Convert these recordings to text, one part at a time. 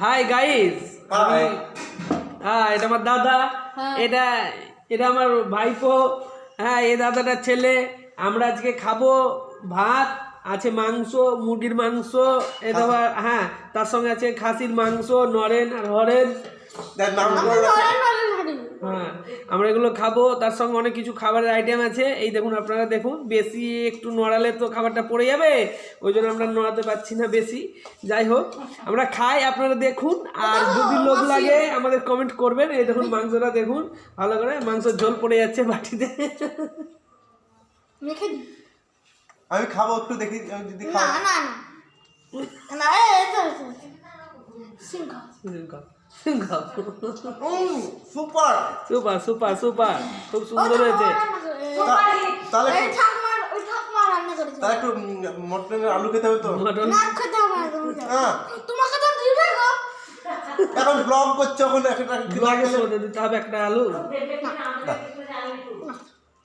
Hi guys, হ্যাঁ এটা আমার দাদা, এটা এটা আমার ভাইপো, হ্যাঁ এই দাদাটার ছেলে। আমরা আজকে খাবো ভাত, আছে মাংস, মুরগির মাংস, এটা হ্যাঁ তার সঙ্গে আছে খাসির মাংস, নরেন আর হরেন। হ্যাঁ আমরা এগুলো খাবো, তার সঙ্গে অনেক কিছু খাবারের আইটেম আছে। এই দেখুন, আপনারা দেখুন, বেশি একটু নড়ালে তো খাবারটা পড়ে যাবে, ওই জন্য আমরা নড়াতে পারছি না বেশি। যাই হোক, আমরা খাই, আপনারা দেখুন, আর যদি লোভ লাগে আমাদের কমেন্ট করবেন। এই দেখুন মাংসটা দেখুন ভালো করে, মাংসের ঝোল পড়ে যাচ্ছে বাটিতে। আমি খাবো একটু, দেখি যদি সুপার সুপার সুপার সুপার, খুব সুন্দর হয়েছে। তাহলে একটু মটনের আলু খেতে হবে তো। এখন ব্লগ করছে, এখন দিতে হবে একটা আলু,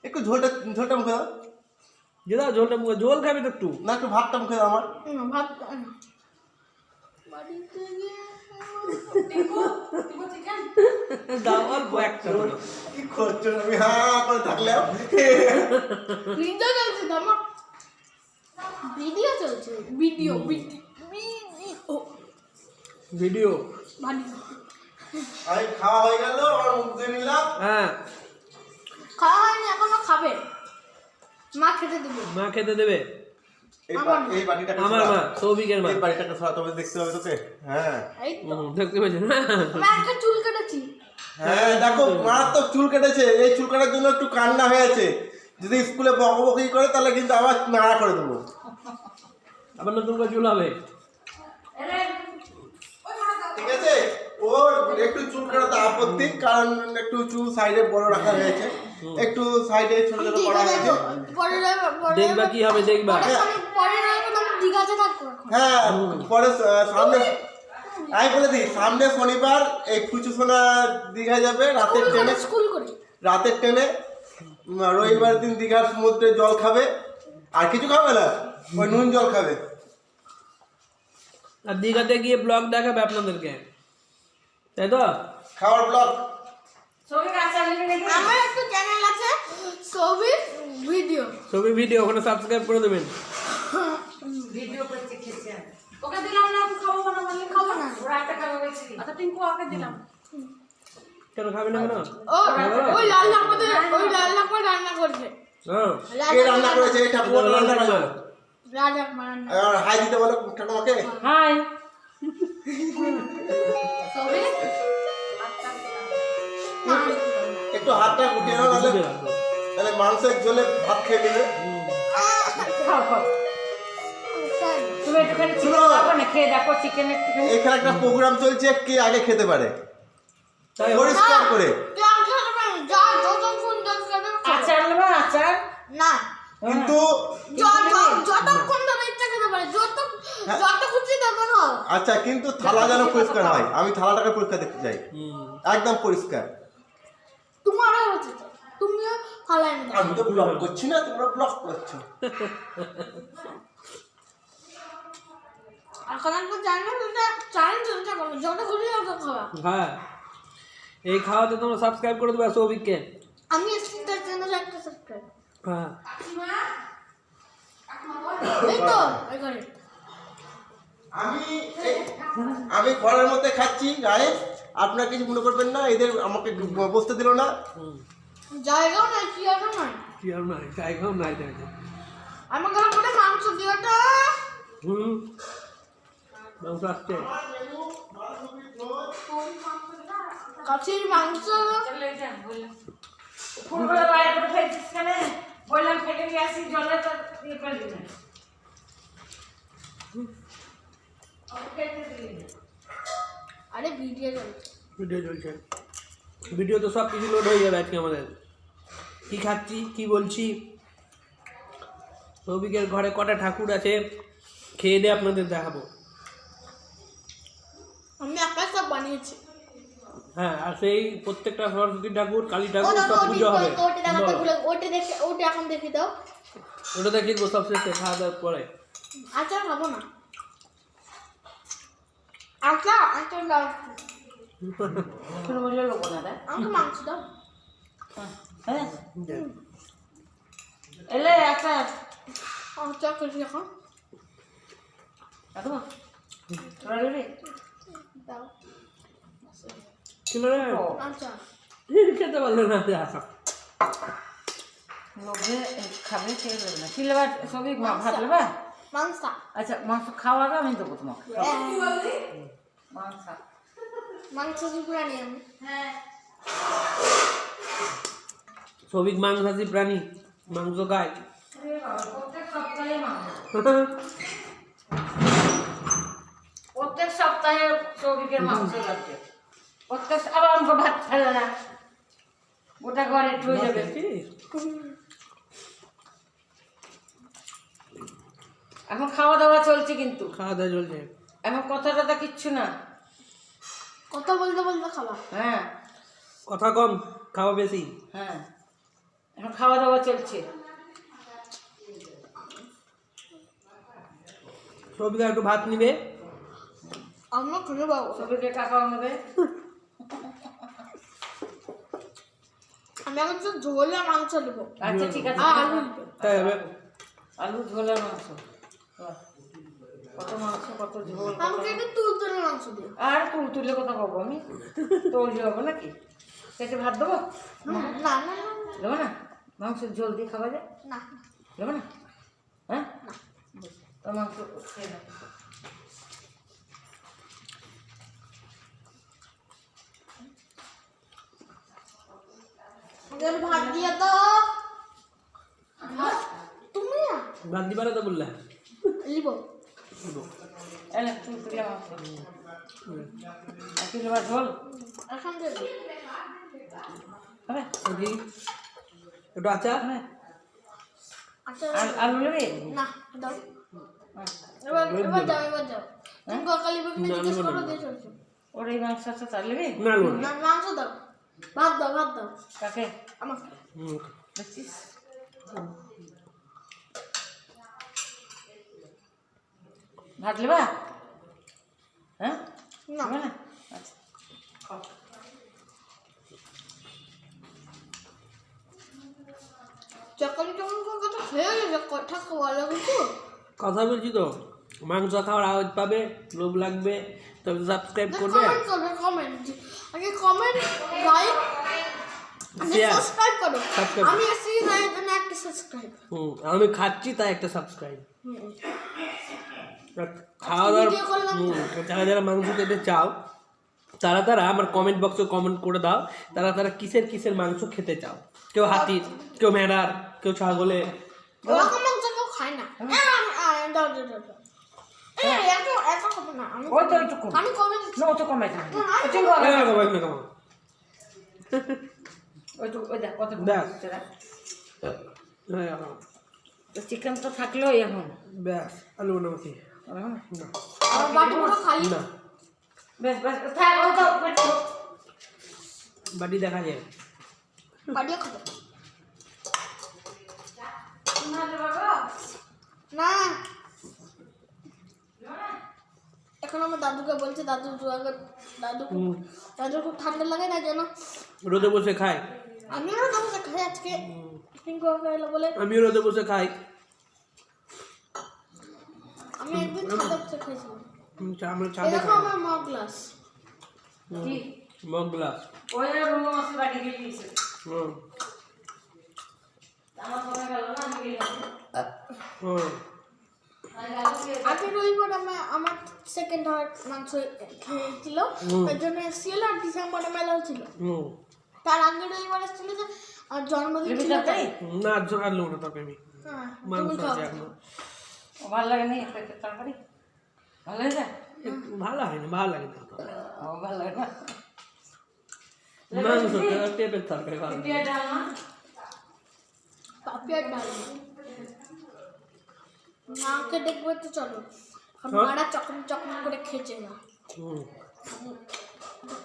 একটু ঝোলটা মুখে দাও। যে দাও ঝোলটা মুখে, ঝোল খাবি তো একটু না, একটু ভাতটা মুখে দাও আমার। দাও অল্প একটা। কি করছো? আমি হ্যাঁ করে থাকলাম। ভিডিও চলছে, ভিডিও ভিডিও। আমি খাওয়া হয়ে গেল, আমার মুখ দিয়ে নিলাম। হ্যাঁ খাওয়া হয়নি, এখনো খাবে। মা খেতে দেবে, মা খেতে দেবে। এই বাটিটাকে আমার মা, সৌভিকের মা। এই বাটিটাকে সরাতে হবে, দেখতে হবে তোকে। হ্যাঁ দেখতে পেয়েছেন? মা একটা চুল কেটেছি। হ্যাঁ দেখো, মারাত্মক চুল কেটেছে। এই চুল কাটার জন্য একটু কান্না হয়েছে। যদি স্কুলে বকবকি করে তাহলে কিন্তু আবার নাড়া করে দেবো। আবার নতুন করে চুল হবে, ঠিক আছে? ওর একটু চুল কাটাতে আপত্তি, কারণ একটু চুল সাইডে বড় রাখা হয়েছে, একটু সাইডে ছোট ছোট করা হয়েছে। দেখবা কি হবে, দেখবা। হ্যাঁ পরে সামনে আমি বলে দিই, সামনে শনিবার এই ফুচু সোনা দীঘা যাবে রাতের ট্রেনে। রাতের ট্রেনে রবিবার দিন দীঘার সমুদ্রে জল খাবে, আর কিছু খাবে না, ওই নুন জল খাবে। আর দীঘাতে গিয়ে ব্লগ দেখাবে আপনাদেরকে, তাই তো? খাওয়ার ব্লগ। আমার একটা চ্যানেল আছে, সৌভিক ভিডিও। সবই ভিডিও, ওখানে সাবস্ক্রাইব করে দেবেন। ভিডিও করতে খেতে ওকে দিলাম না, খাবো না বললে খাবো না, ওরা একটা খাবে বলছি। আচ্ছা টিঙ্কু ওকে দিলাম, কেন খাবে না? কেন? ওই লাল লাপাতে, ওই লাল লাপা রান্না করছে। হ্যাঁ কে রান্না করেছে? এই ঠাকুর রান্না করেছে। রাজা রান্না। আর হাই দিতে বলো ঠাকুমাকে। হাই সবে একটু হাতটা গুটিয়ে নাও, তাহলে মাংসের ঝোলে ভাত খেয়ে নেবে। খাও খাও, তুমি একটুখানি চিকেন খাবো না, খেয়ে দেখো চিকেন একটুখানি। এখানে একটা প্রোগ্রাম চলছে, কে আগে খেতে পারে পরিষ্কার করে। আচার নেবো, আচার না, কিন্তু যতক্ষণ ধরে ইচ্ছা খেতে পারে, যত খুশি তত খাও। আচ্ছা, কিন্তু থালা যেন পরিষ্কার হয়। আমি থালাটাকে পরিষ্কার দেখতে চাই, একদম পরিষ্কার। তোমারও হচ্ছে তো, তুমিও খালাই না। আমি তো ব্লগ করছি না, তোমরা ব্লগ করছো। এখন একটা চ্যানেল চলছে, যত খুশি তত খাওয়া। হ্যাঁ, এই খাওয়াতে তোমরা সাবস্ক্রাইব করে দেবে সৌভিককে। আমি একটা চ্যানেল একটা সাবস্ক্রাইব। হ্যাঁ এই তো এখানে আমি ঘরের মধ্যে খাচ্ছি গায়ে, আপনারা কিছু মনে করবেন না। এদের আমাকে বসতে দিল না। জায়গাও নাই, কি আর নাই, কি আর নাই, জায়গাও নাই জায়গা। আমার ঘরে করে মাংস দিওটা। মাংস আসছে, কাছের মাংস। চলে যা বললাম ফুলগুলো বাইরে করে ফেলছিস কেন? বললাম ফেলে নিয়ে আসি, জলে তো ইয়ে করে দিলেন। আরে ভিডিও চলছে, ভিডিও চলছে। ভিডিও তো সব কিছু লোড হয়ে যাবে আজকে আমাদের। কি খাচ্ছি, কি বলছি, সৌভিকের ঘরে কটা ঠাকুর আছে, খেয়ে দিয়ে আপনাদের দেখাবো। আমি একাই সব বানিয়েছি। হ্যাঁ, আর সেই প্রত্যেকটা সরস্বতী ঠাকুর, কালী ঠাকুর সব পুজো হবে। ওটা এখন দেখি দাও। ওটা দেখি সব শেষে খাওয়া দাওয়ার পরে। আচার খাবো না। আচ্ছা আচ্ছা দাও শুনে বললে লোক না দেয় আমাকে মাংস দাও হ্যাঁ এলে একটা আচ্ছা কেটে রাখো দেখো তোরা রে দাও ছিল রে আচ্ছা খেতে পারলো না যা লোভে খাবে খেয়ে দেবে না কিলে বা সবই ভাত নেবা মাংস আচ্ছা মাংস খাওয়াটা আমি দেবো তোমাকে মাংস মাংস দুপুরা নিয়ে আমি সবিক মাংসাশী প্রাণী মাংস খায় প্রত্যেক সপ্তাহে মাংস প্রত্যেক সপ্তাহে সৌভিকের মাংস লাগবে প্রত্যেক আবার আমাকে ভাত ফেলে না ওটা ঘরে ঠুয়ে যাবে এখন খাওয়া দাওয়া চলছে কিন্তু খাওয়া দাওয়া চলছে এখন কথা টথা কিচ্ছু না কথা বলতে বলতে খাবা হ্যাঁ কথা কম খাওয়া বেশি হ্যাঁ এখন খাওয়া দাওয়া চলছে সবিকা একটু ভাত নিবে আমরা খুঁজে পাবো সৌভিকে কাকাও নেবে আমি এখন তো ঝোলে মাংস নেবো আচ্ছা ঠিক আছে আর আলু নেবো। তাই হবে আলু ঝোলের মাংস বাহ, কত মাংস কত ঝোল কত- আমাকে একটু তুলতুলে মাংস দিও আর তুলে কথা পাবো আমি তৈরি হবো নাকি সেটা ভাত দেবো না না না দেবো না মাংসের ঝোল দিয়ে খাওয়া যায় না দেবো না হ্যাঁ তো মাংস খেয়ে নাও। আমাকে ভাত দিয়ে তো তুমি না ভাত দিবারে তো বললে লিবো এলে তুলে মাংস এক কিলো বা ঝোল এখন দেবো হবে কি একটু আচার হ্যাঁ আচ্ছা আর আলু নেবে না দাও এবার যাও তুমি কাকালি বাবু জিজ্ঞেস করো দিয়ে চলছো ওর এই মাংস আছে তার নেবে না আলু না না মাংস দাও ভাত দাও কাকে আমার হুম। দেখছিস ভাত নেবা হ্যাঁ না নেবে না আচ্ছা খাও। চকলি কেমন করে কথা খেয়ে গেছে কথা বলো কিছু কথা বলছি তো মাংস খাওয়ার আওয়াজ পাবে লোভ লাগবে তবে সাবস্ক্রাইব করবে কমেন্ট করবে কমেন্ট আগে কমেন্ট লাইক Share. সাবস্ক্রাইব করো Subscribe. আমি এসি না জন্য একটা সাবস্ক্রাইব আমি খাচ্ছি তাই একটা সাবস্ক্রাইব খাওয়া দাওয়ার Video করলাম। যারা যারা মাংস খেতে চাও তারা তারা আমার কমেন্ট বক্সে কমেন্ট করে দাও তারা তারা কিসের কিসের মাংস খেতে চাও কেউ হাতির কেউ ভেড়ার কেউ ছাগলের ওরকম মাংস কেউ খায় না দাও এত খাবো না আমি ওই তো একটু কম আমি কমে না ও তো কমে যাবে ওই তো ওই দেখ কত দেখ। চিকেন তো থাকলো এখন ব্যাস আলু নামছি এখন না আমার বাটি পুরো খালি না বেশ বেশ থাক ওই তো পেট তো। বাটি দেখা যায় বাটিও খাবো তোমাদের বাবা না এখন আমার দাদুকে বলছে দাদুর খুব ঠান্ডা লাগে না যেন রোদে বসে খাই আমিও না দাদুকে খাই আজকে পিঙ্কু খাইলো বলে আমিও রোদে বসে খাই আমি একদিন ছাদে বসে খাইছিলাম আমরা এই ছাদে দেখো খাই আমার মগ গ্লাস কি মগ গ্লাস ওই রুমো মাসে বাড়ি গিয়ে দিয়েছে হুম আমার কথা গেল না আমি গেলাম হুম আগের রবিবার আমার সেকেন্ড হার্ট মাংস খেয়েছিল তার জন্য এসেছিল আর ডিসেম্বরে মেলাও ছিল হুম তার আগের রবিবার এসেছিল যে আর জন্মদিন লিবি ছিল তরকারি না জোগাড় লোক না তবে আমি হ্যাঁ মাংস তুমি খাও আছে এখনো ও ভালো লাগে না একটা তরকারি ভালো লাগে না একটু ভালো হয় না ভালো লাগে না তো। ও ভালো লাগে না মাংস টেপের তরকারি ভালো লাগে। পেঁয়াজ ডাল না পাপিয়ার ডাল মাকে দেখবে তো চলো আর হ্যাঁ? মারা চকম চকম করে খেয়েছে না হুম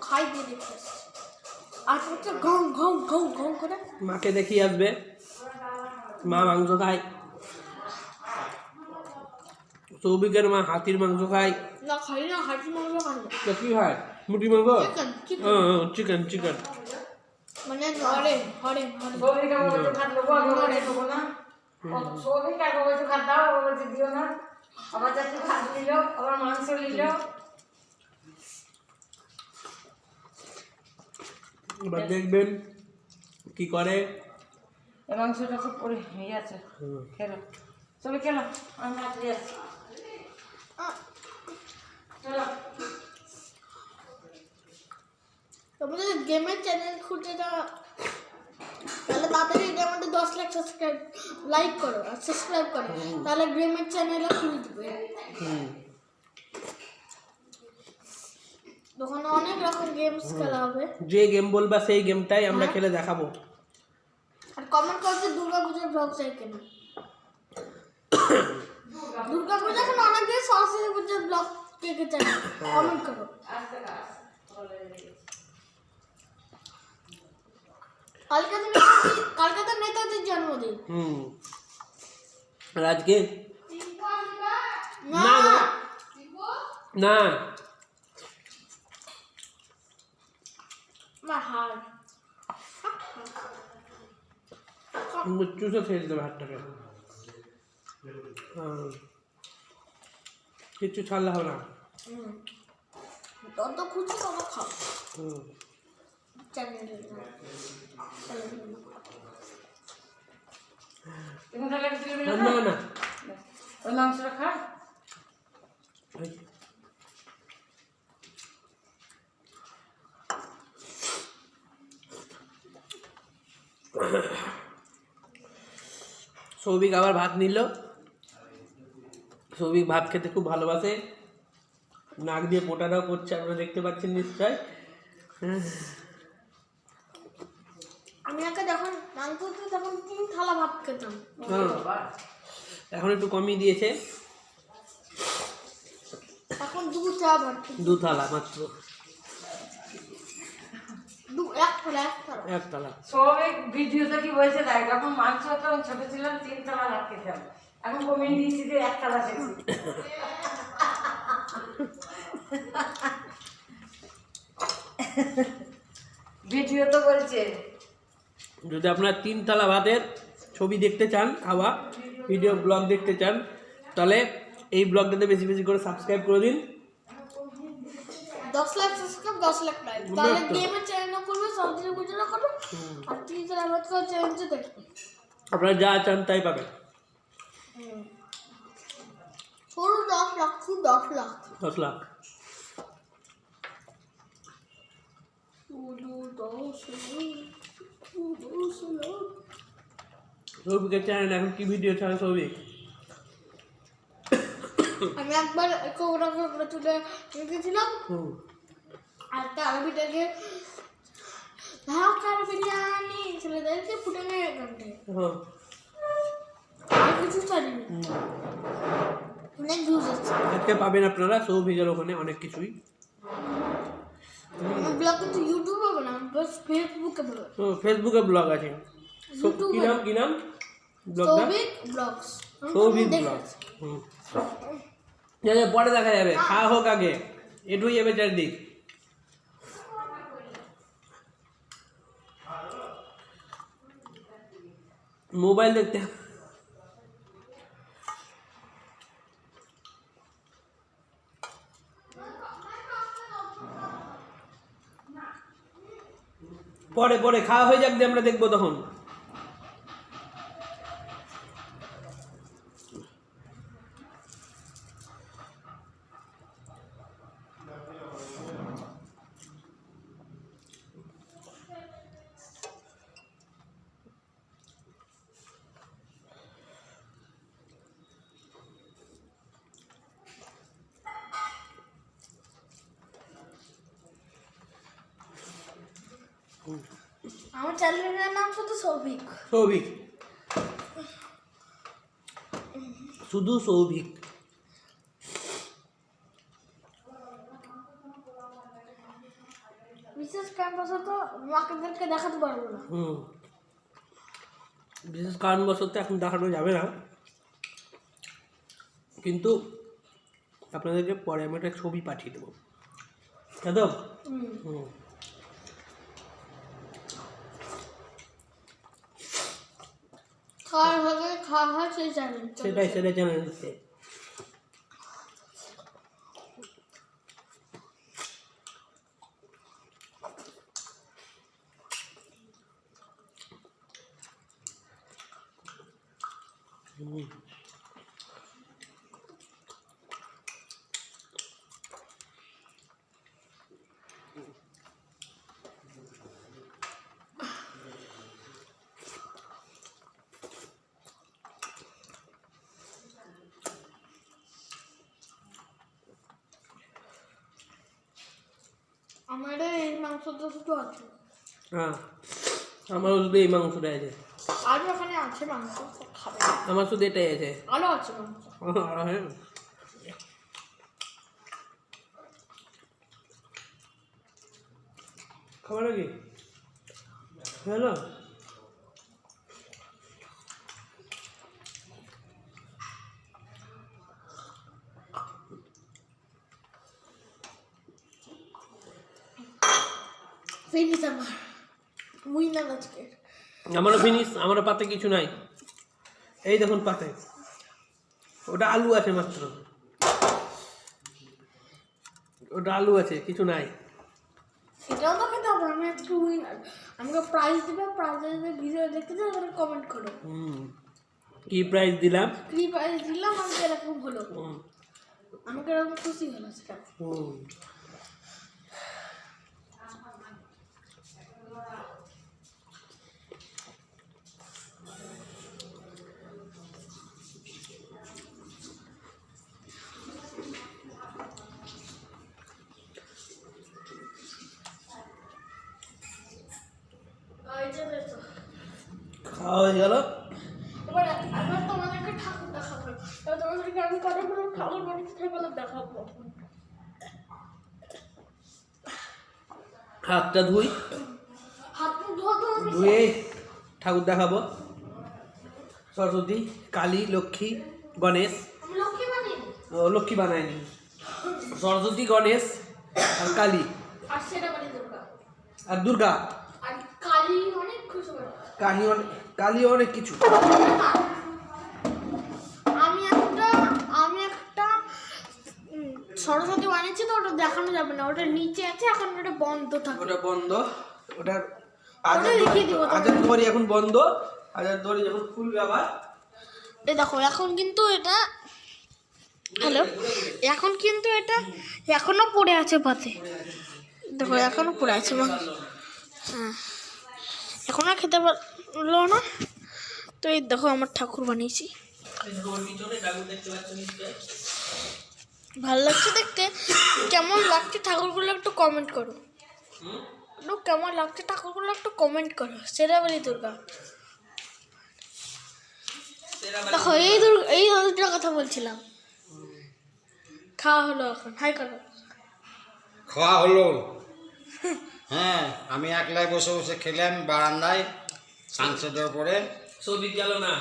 খাই দিয়ে দেখে এসেছে। আর হচ্ছে ঘং ঘং ঘং ঘং করে মাকে দেখিয়ে আসবে মা মাংস খায় সৌভিকের মা হাতির মাংস খায়। না খাই না, হাঁটি মাংস খাই না। তো কি খায়? মুরগি মাংস? Chicken chicken. মানে হরেন হরেন হরেন। সৌভিকে বলছে ভাত লোবো, আমি বলছি দেবো না। সৌভিক আর বলছে ভাত দাও, ও বলছে দিও না। আবার যাচ্ছে ভাত নিল, আবার মাংস নিল। এবার দেখবেন কি করে। এই মাংসটা খুব পরে হয়ে আছে, খেলো চলো খেলো, আমি ভাত দিয়ে আসছি। চলো তোমরা যদি গেমের চ্যানেল খুলতে চাও তাহলে তাড়াতাড়ি এটার মধ্যে 10 লাখ সাবস্ক্রাইব লাইক করো আর সাবস্ক্রাইব করো, তাহলে গেমের চ্যানেলে খুলে দিবে। ওখানে অনেক রকম গেমস খেলা হবে। যে গেম বলবা সেই গেমটাই আমরা খেলে দেখাবো। আর কমেন্ট করতে দুর্গাপূজার ব্লগ চাই কেন। দুর্গাপূজা এখন অনেক দিন, সরস্বতী পূজার ব্লগ কে কে চাই কমেন্ট করো। কালকে তো নেতাজির জন্মদিন। আর আজকে না না আমার হার চুষে খেয়ে দিতে হাতটাকে। কিচ্ছু ছাড়লে হবে না। তত খুঁজে তোমার খাও চ্যানেলে। তুমি তাহলে কিছু দিবি না না? না ওই মাংসটা খা। সৌভিক আবার ভাত নিল। সৌভিক ভাত খেতে খুব ভালোবাসে, নাক দিয়ে পোটাটাও করছে, আপনারা দেখতে পাচ্ছেন নিশ্চয়। আমি আগে যখন মাংস হতো তখন 3 থালা ভাত খেতাম। এখন একটু কমিয়ে দিয়েছে, এখন 2 থালা ভাত খেতাম। 2 থালা মাত্র, 1 থালা 1 থালা। 1 থালা। সৌভিক ভিডিওতে কি বলছে দেখ, যখন মাংস হতো আমি ছোট ছিলাম 3 তলা ভাত খেতাম, এখন কমিয়ে দিয়েছি যে 1 তলা খেয়েছি। ভিডিও তো বলছে। যদি আপনারা 3 থালা ভাতের ছবি দেখতে চান, খাওয়া ভিডিও ব্লগ দেখতে চান, তাহলে এই ব্লগটাতে বেশি বেশি করে সাবস্ক্রাইব করে দিন। 10 লাখ সাবস্ক্রাইব 10 লাখ লাইক, তাহলে গেমের চ্যানেল করবে, সবদিনে পূজা করবে আর 3 থালা ভাত খাওয়ার চ্যালেঞ্জ দেখবে। আপনারা যা চান তাই পাবেন। পুরো 10 লাখ, পুরো 10 লাখ। 10 লাখ। সৌভিকের চ্যানেল এখন কি ভিডিও ছাড়ে সৌভিক? আমি একবার কোকোটাকে উপরে তুলে রেখেছিলাম আর তার ভিতরে ঢাকার বিরিয়ানি ছেলেদেরকে ফুটে নেয় এখানটে আর কিছু ছাড়িনি। অনেক ভিউজ আছে। আজকে পাবেন আপনারা সৌভিকের ওখানে অনেক কিছুই। ব্লগ কিন্তু ইউটিউবে হবে না, বাস ফেসবুকে হবে। ফেসবুকে ব্লগ আছে। কি নাম ব্লগটা? সৌভিক ব্লগস। সৌভিক ব্লগ। পরে দেখা যাবে, খাওয়া হোক আগে, এটুই যাবে চারদিক। মোবাইল দেখতে পরে পরে খাওয়া হয়ে যাক দিয়ে আমরা দেখবো তখন। আমার চ্যানেলের নাম শুধু সৌভিক। সৌভিক, শুধু সৌভিক। বিশেষ কারণবশত মাকেদেরকে দেখাতে পারবো না। বিশেষ কারণবশত এখন দেখানো যাবে না, কিন্তু আপনাদেরকে পরে আমি একটা ছবি পাঠিয়ে দেবো, তাই তো? হুম। খাওয়ার ভাগে খাওয়া হয় সেই চ্যানেল। সেটাই চ্যানেল হচ্ছে। আমার এই মাংসটা শুধু আছে, হ্যাঁ, আমার শুধু এই মাংসটাই আছে। আরও এখানে আছে মাংস, খাবে না। আমার শুধু এটাই আছে। আরও আছে মাংস। খাবার নাকি? হ্যালো, ফিনিশ আমার উইনার আজকে। আমারও ফিনিশ, আমারও পাতে কিছু নাই। এই দেখুন পাতে, ওটা আলু আছে মাত্র, ওটা আলু আছে, কিছু নাই। সেটাও তো খেতে হবে, আমি আজকে উইনার। আমাকে প্রাইজ দেবে, প্রাইজের ভিডিও দেখতে চাই, ওখানে কমেন্ট করো কি প্রাইজ দিলাম? কি প্রাইজ দিলাম, আমাকে এরকম হলো, আমাকে এরকম খুশি হলো সেটা। খাওয়া হয়ে গেল। এবার এবার তোমাদেরকে ঠাকুর দেখাবো, এবার তোমাদেরকে আমি কতগুলো ঠাকুর বানিয়েছি বলে দেখাবো। হাতটা ধুই, হাত মুখ ধোয়া তো আমি ধুয়ে ঠাকুর দেখাবো। সরস্বতী, কালী, লক্ষ্মী, গণেশ। লক্ষ্মী বানিয়ে লক্ষ্মী বানায়নি, সরস্বতী, গণেশ আর কালী আর সেটা বানিয়ে দুর্গা আর দুর্গা। আর কালী অনেক খুশি করে। কালী অনেক কিছু। আমি একটা সরস্বতী বানিয়েছি, তো ওটা দেখানো যাবে না, ওটা নিচে আছে, এখন ওটা বন্ধ থাকে। ওটা বন্ধ, ওটার ওটা দেখিয়ে দিব তোমাকে। আজাদ দুয়ারি এখন বন্ধ, আজাদ দুয়ারি যখন খুলবে আবার। এই দেখো এখন কিন্তু এটা, হ্যালো, এখন কিন্তু এটা এখনো পড়ে আছে পাতে, দেখো এখনো পড়ে আছে। হ্যাঁ, এখন আর খেতে পারলো না। তো এই দেখো আমার ঠাকুর বানিয়েছি, ভালো লাগছে দেখতে। কেমন লাগছে ঠাকুরগুলো একটু কমেন্ট করো, কেমন লাগছে ঠাকুরগুলো একটু কমেন্ট করো। সেরা বলি দুর্গা, দেখো এই দুর্গার কথা বলছিলাম। খাওয়া হলো, এখন হাই করো। খাওয়া হলো, হ্যাঁ, আমি একলাই বসে বসে খেলাম বারান্দায় সানসেটের উপরে। ছবি গেল না।